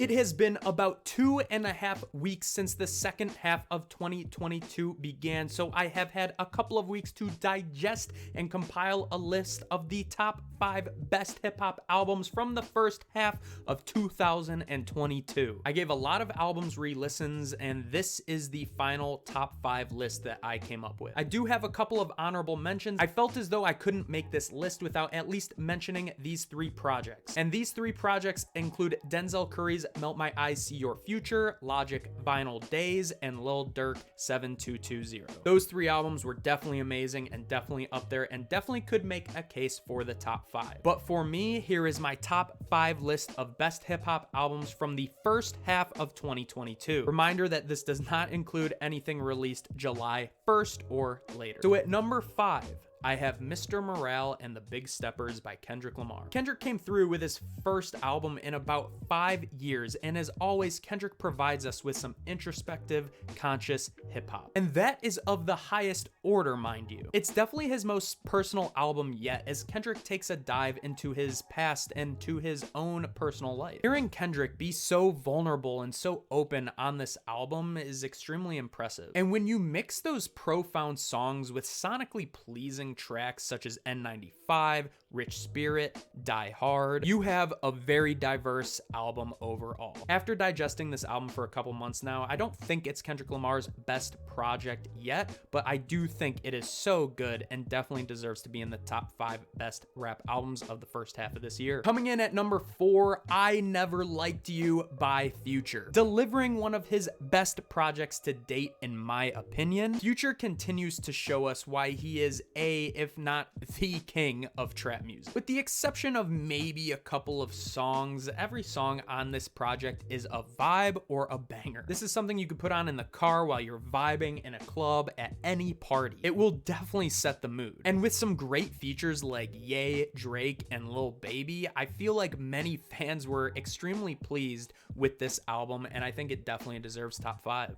It has been about 2.5 weeks since the second half of 2022 began, so I have had a couple of weeks to digest and compile a list of the top 5 best hip-hop albums from the first half of 2022. I gave a lot of albums re-listens, and this is the final top 5 list that I came up with. I do have a couple of honorable mentions. I felt as though I couldn't make this list without at least mentioning these 3 projects. And these 3 projects include Denzel Curry's Melt My Eyes, See Your Future, Logic Vinyl Days, and Lil Durk 7220. Those 3 albums were definitely amazing and definitely up there and definitely could make a case for the top 5. But for me, here is my top 5 list of best hip hop albums from the first half of 2022. Reminder that this does not include anything released July 1st or later. So at number 5, I have Mr. Morale and the Big Steppers by Kendrick Lamar. Kendrick came through with his first album in about 5 years, and as always, Kendrick provides us with some introspective, conscious hip-hop. And that is of the highest order, mind you. It's definitely his most personal album yet, as Kendrick takes a dive into his past and to his own personal life. Hearing Kendrick be so vulnerable and so open on this album is extremely impressive. And when you mix those profound songs with sonically pleasing tracks such as N95, Rich Spirit, Die Hard, you have a very diverse album overall. After digesting this album for a couple months now, I don't think it's Kendrick Lamar's best project yet, but I do think it is so good and definitely deserves to be in the top 5 best rap albums of the first half of this year. Coming in at number 4, I Never Liked You by Future. Delivering one of his best projects to date in my opinion, Future continues to show us why he is if not the king of trap music. With the exception of maybe a couple of songs, every song on this project is a vibe or a banger. This is something you could put on in the car while you're vibing in a club at any party. It will definitely set the mood. And with some great features like Ye, Drake, and Lil Baby, I feel like many fans were extremely pleased with this album, and I think it definitely deserves top 5.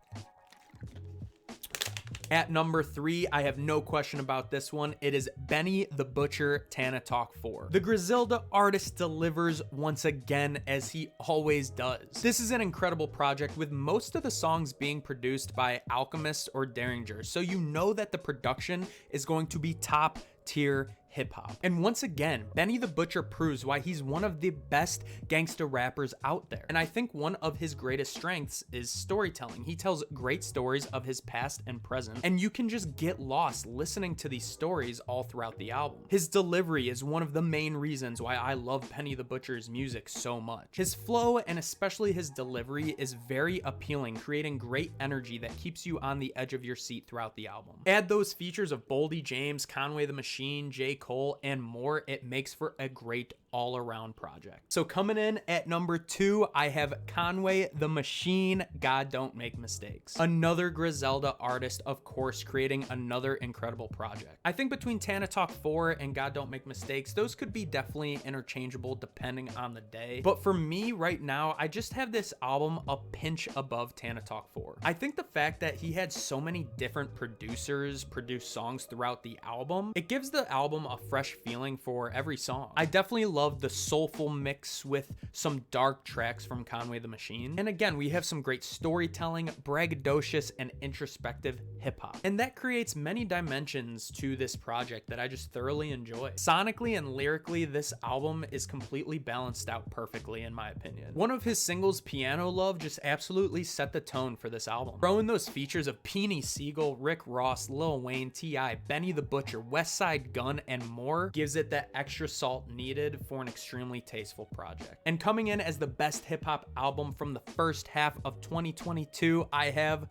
At number 3, I have no question about this one. It is Benny the Butcher, Tana Talk 4. The Griselda artist delivers once again, as he always does. This is an incredible project with most of the songs being produced by Alchemist or Derringer, so you know that the production is going to be top tier hip-hop. And once again, Benny the Butcher proves why he's one of the best gangsta rappers out there. And I think one of his greatest strengths is storytelling. He tells great stories of his past and present, and you can just get lost listening to these stories all throughout the album. His delivery is one of the main reasons why I love Benny the Butcher's music so much. His flow, and especially his delivery, is very appealing, creating great energy that keeps you on the edge of your seat throughout the album. Add those features of Boldy James, Conway the Machine, J. Cole, and more, it makes for a great all-around project. So coming in at number 2, I have Conway the Machine, God Don't Make Mistakes. Another Griselda artist, of course, creating another incredible project. I think between Tana Talk 4 and God Don't Make Mistakes, those could be definitely interchangeable depending on the day. But for me right now, I just have this album a pinch above Tana Talk 4. I think the fact that he had so many different producers produce songs throughout the album, it gives the album a fresh feeling for every song. I definitely love the soulful mix with some dark tracks from Conway the Machine. And again, we have some great storytelling, braggadocious, and introspective hip-hop. And that creates many dimensions to this project that I just thoroughly enjoy. Sonically and lyrically, this album is completely balanced out perfectly in my opinion. One of his singles, Piano Love, just absolutely set the tone for this album. Throw in those features of Peony Siegel, Rick Ross, Lil Wayne, T.I., Benny the Butcher, Westside Gun, and more gives it that extra salt needed for an extremely tasteful project. And coming in as the best hip-hop album from the first half of 2022, I have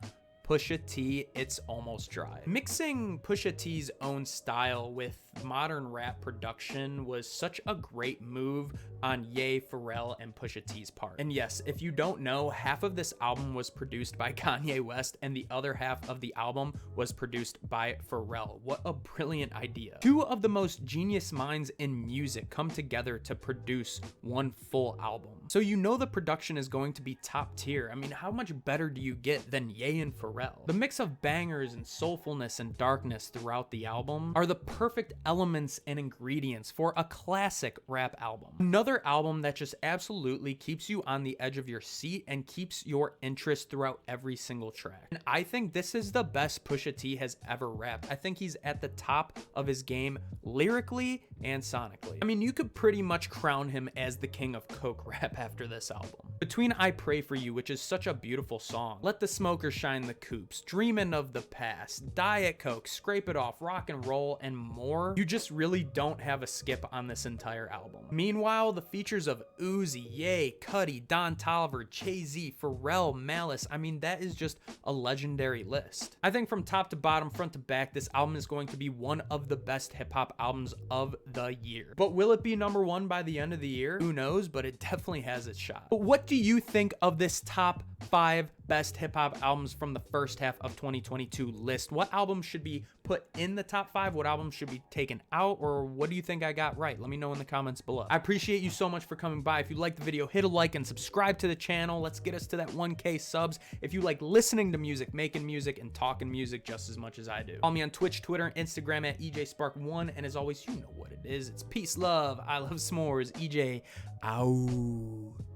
Pusha T, It's Almost Dry. Mixing Pusha T's own style with modern rap production was such a great move on Ye, Pharrell, and Pusha T's part. And yes, if you don't know, half of this album was produced by Kanye West and the other half of the album was produced by Pharrell. What a brilliant idea. Two of the most genius minds in music come together to produce one full album. So you know the production is going to be top tier. I mean, how much better do you get than Ye and Pharrell? Pharrell. The mix of bangers and soulfulness and darkness throughout the album are the perfect elements and ingredients for a classic rap album. Another album that just absolutely keeps you on the edge of your seat and keeps your interest throughout every single track. And I think this is the best Pusha T has ever rapped. I think he's at the top of his game lyrically and sonically. I mean, you could pretty much crown him as the king of coke rap after this album. Between I Pray For You, which is such a beautiful song, Let the Smoker Shine the Coops, Dreamin' of the Past, Diet Coke, Scrape It Off, Rock and Roll, and more, you just really don't have a skip on this entire album. Meanwhile, the features of Uzi, Ye, Cudi, Don Toliver, Jay-Z, Pharrell, Malice, I mean, that is just a legendary list. I think from top to bottom, front to back, this album is going to be one of the best hip-hop albums of the year. But will it be number one by the end of the year? Who knows, but it definitely has its shot. But what do you think of this top 5 best hip-hop albums from the first half of 2022 list? What album should be put in the top 5? What album should be taken out? Or what do you think I got right? Let me know in the comments below. I appreciate you so much for coming by. If you liked the video, hit a like and subscribe to the channel. Let's get us to that 1K subs. If you like listening to music, making music, and talking music just as much as I do. Follow me on Twitch, Twitter, and Instagram at EJSpark1. And as always, you know what it is. It's peace, love, I love s'mores, EJ, out.